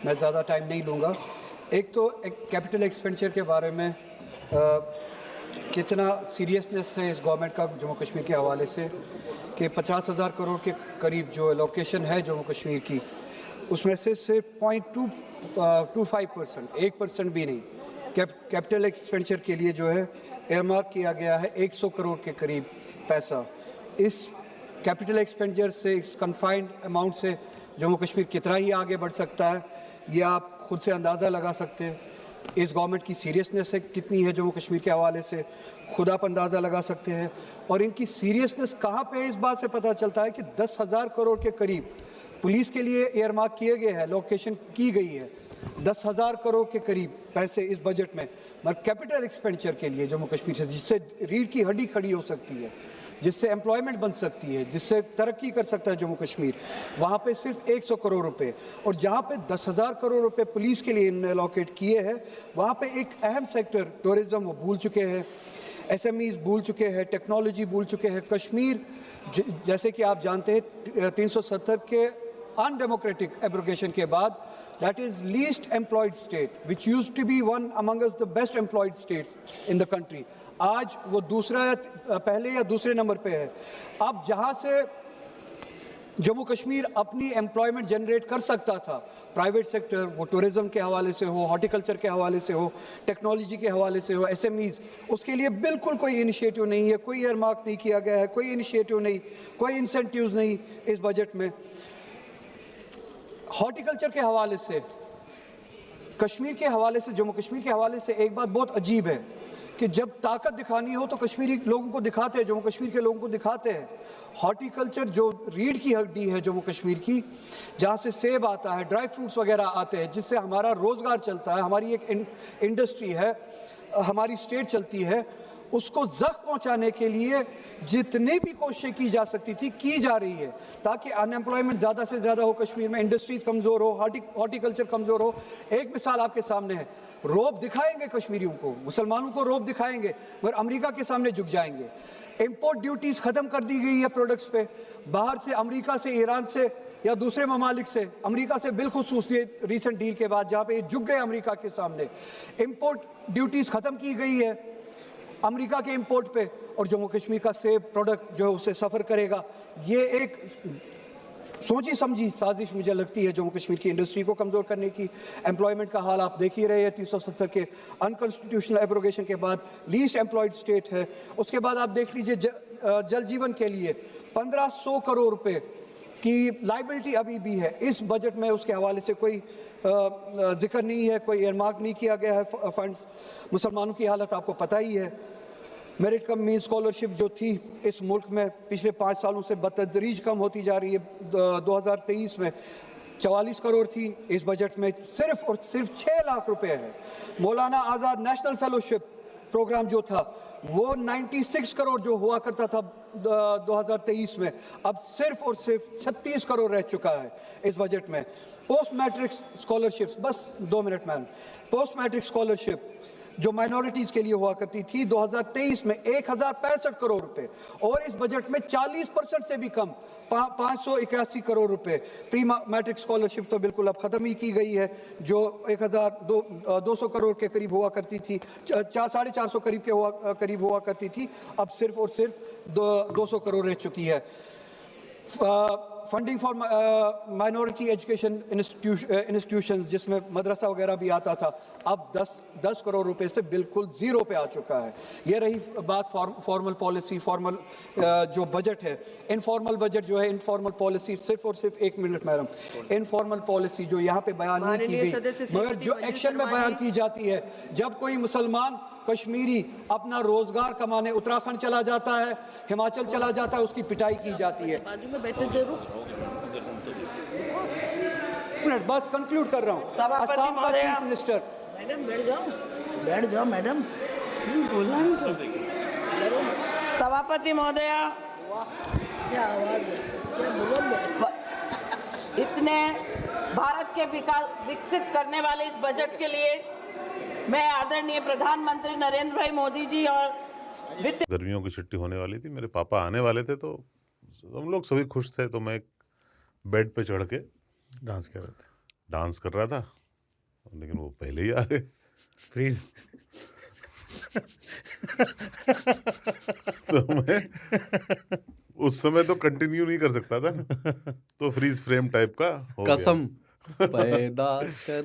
मैं ज़्यादा टाइम नहीं लूँगा। एक तो कैपिटल एक्सपेंडिचर के बारे में कितना सीरियसनेस है इस गवर्नमेंट का जम्मू कश्मीर के हवाले से कि 50,000 करोड़ के करीब जो एलोकेशन है जम्मू कश्मीर की, उसमें से सिर्फ 0.25%, 1% भी नहीं कैपिटल एक्सपेंडिचर के लिए जो है एयरमार्क किया गया है 100 करोड़ के करीब पैसा। इस कैपिटल एक्सपेंडिचर से, इस कन्फाइंड अमाउंट से जम्मू कश्मीर कितना ही आगे बढ़ सकता है, ये आप खुद से अंदाज़ा लगा सकते हैं। इस गवर्नमेंट की सीरियसनेस है कितनी है जम्मू कश्मीर के हवाले से, खुद आप अंदाज़ा लगा सकते हैं। और इनकी सीरियसनेस कहाँ पे है, इस बात से पता चलता है कि 10,000 करोड़ के करीब पुलिस के लिए एयरमार्क किए गए हैं, लोकेशन की गई है 10,000 करोड़ के करीब पैसे इस बजट में, मगर कैपिटल एक्सपेंडिचर के लिए जम्मू कश्मीर से, जिससे रीढ़ की हड्डी खड़ी हो सकती है, जिससे एम्प्लॉयमेंट बन सकती है, जिससे तरक्की कर सकता है जम्मू कश्मीर, वहाँ पे सिर्फ 100 करोड़ रुपए। और जहाँ पे 10,000 करोड़ रुपए पुलिस के लिए इन्होंने अलॉकेट किए हैं, वहाँ पे एक अहम सेक्टर टूरिज्म वो भूल चुके हैं, SMEs भूल चुके हैं, टेक्नोलॉजी भूल चुके हैं। कश्मीर जैसे कि आप जानते हैं 370 के अनडेमोक्रेटिक एब्रोगेशन के बाद that is least employed state which used to be one among us the best employed states in the country, आज वो दूसरा या पहले या दूसरे नंबर पे है। अब जहाँ से जम्मू कश्मीर अपनी एम्प्लॉयमेंट जनरेट कर सकता था, प्राइवेट सेक्टर, वो टूरिज्म के हवाले से हो, हॉर्टिकल्चर के हवाले से हो, टेक्नोलॉजी के हवाले से हो, SMEs, उसके लिए बिल्कुल कोई इनिशिएटिव नहीं है, कोई एयरमार्क नहीं किया गया है, कोई इनिशिएटिव नहीं, कोई इंसेंटिव्स नहीं इस बजट में। हॉर्टिकल्चर के हवाले से, कश्मीर के हवाले से, जम्मू कश्मीर के हवाले से एक बात बहुत अजीब है कि जब ताकत दिखानी हो तो कश्मीरी लोगों को दिखाते हैं, जम्मू कश्मीर के लोगों को दिखाते हैं। हॉर्टिकल्चर जो रीढ़ की हड्डी है जम्मू कश्मीर की, जहाँ से सेब आता है, ड्राई फ्रूट्स वगैरह आते हैं, जिससे हमारा रोज़गार चलता है, हमारी एक इंडस्ट्री है, हमारी स्टेट चलती है, उसको जख्म पहुंचाने के लिए जितनी भी कोशिशें की जा सकती थी की जा रही है, ताकि अनएम्प्लॉयमेंट ज़्यादा से ज़्यादा हो कश्मीर में, इंडस्ट्रीज़ कमज़ोर हो, हॉर्टिकल्चर कमज़ोर हो। एक मिसाल आपके सामने है, रोब दिखाएंगे कश्मीरियों को, मुसलमानों को रोब दिखाएंगे, मगर अमेरिका के सामने झुक जाएंगे। इम्पोर्ट ड्यूटीज़ ख़त्म कर दी गई है प्रोडक्ट्स पे, बाहर से, अमेरिका से, ईरान से या दूसरे ममालिक से, अमेरिका से बिलखुसूस ये रिसेंट डील के बाद जहाँ पे ये झुक गए अमेरिका के सामने, इम्पोर्ट ड्यूटीज़ ख़त्म की गई है अमेरिका के इंपोर्ट पे, और जम्मू कश्मीर का सेब प्रोडक्ट जो है उससे सफ़र करेगा। ये एक सोची समझी साजिश मुझे लगती है जम्मू कश्मीर की इंडस्ट्री को कमज़ोर करने की। एम्प्लॉयमेंट का हाल आप देख ही रहे हैं, 370 के अनकॉन्स्टिट्यूशनल एब्रोगेशन के बाद लीस्ट एम्प्लॉयड स्टेट है। उसके बाद आप देख लीजिए जल जीवन के लिए 1500 करोड़ रुपए की लाइबिलिटी अभी भी है इस बजट में, उसके हवाले से कोई जिक्र नहीं है, कोई एयरमार्क नहीं किया गया है फंड्स। मुसलमानों की हालत आपको पता ही है, मेरिट कम मीन स्कॉलरशिप जो थी इस मुल्क में पिछले 5 सालों से बतदरीज कम होती जा रही है। 2023 में 44 करोड़ थी, इस बजट में सिर्फ और सिर्फ 6 लाख रुपए है। मौलाना आज़ाद नेशनल फेलोशिप प्रोग्राम जो था वो 96 करोड़ जो हुआ करता था 2023 में, अब सिर्फ और सिर्फ 36 करोड़ रह चुका है इस बजट में। पोस्ट मैट्रिक स्कॉलरशिप्स, बस 2 minute ma'am, post matric scholarship जो माइनॉरिटीज़ के लिए हुआ करती थी 2023 में 1065 करोड़ रुपए, और इस बजट में 40% से भी कम 581 करोड़ रुपए। प्री मैट्रिक स्कॉलरशिप तो बिल्कुल अब ख़त्म ही की गई है, जो 1200 करोड़ के करीब हुआ करती थी, 450 करीब हुआ करती थी, अब सिर्फ और सिर्फ 200 करोड़ रह चुकी है। Funding for minority education institutions, जिसमें मदरसा वगैरह भी आता था, अब 10 करोड़ रुपए से बिल्कुल ज़ीरो पे आ चुका है। ये रही बात फॉर्मल पॉलिसी, फॉर्मल जो बजट है। इनफॉर्मल बजट जो है, इनफॉर्मल पॉलिसी, सिर्फ और सिर्फ 1 मिनट मैडम, इनफॉर्मल पॉलिसी जो यहाँ पे बयान नहीं की गई, मगर जो एक्शन में बयान की जाती है, जब कोई मुसलमान कश्मीरी अपना रोजगार कमाने उत्तराखंड चला जाता है, हिमाचल चला जाता है, उसकी पिटाई की जाती है। बाजू में बैठे जरूर, मिनट बस कंक्लूड कर रहा हूँ। असम का चीफ मिनिस्टर, मैडम बैठ जाओ मैडम, बोलना नहीं तो। सभापति महोदया, क्या आवाज है, क्या बुलंद। इतने भारत के विकसित करने वाले इस बजट के लिए मैं आदरणीय प्रधानमंत्री नरेंद्र भाई मोदी जी और वित्त। गर्मियों की छुट्टी होने वाली थी, मेरे पापा आने वाले थे, तो हम लोग सभी खुश थे, तो मैं एक बेड पे चढ़ के डांस कर रहे थे। डांस कर रहा था, लेकिन वो पहले ही आ गए। फ्रीज। तो मैं उस समय तो कंटिन्यू नहीं कर सकता था ना, तो फ्रीज फ्रेम टाइप का हो गया। कसम पैदा कर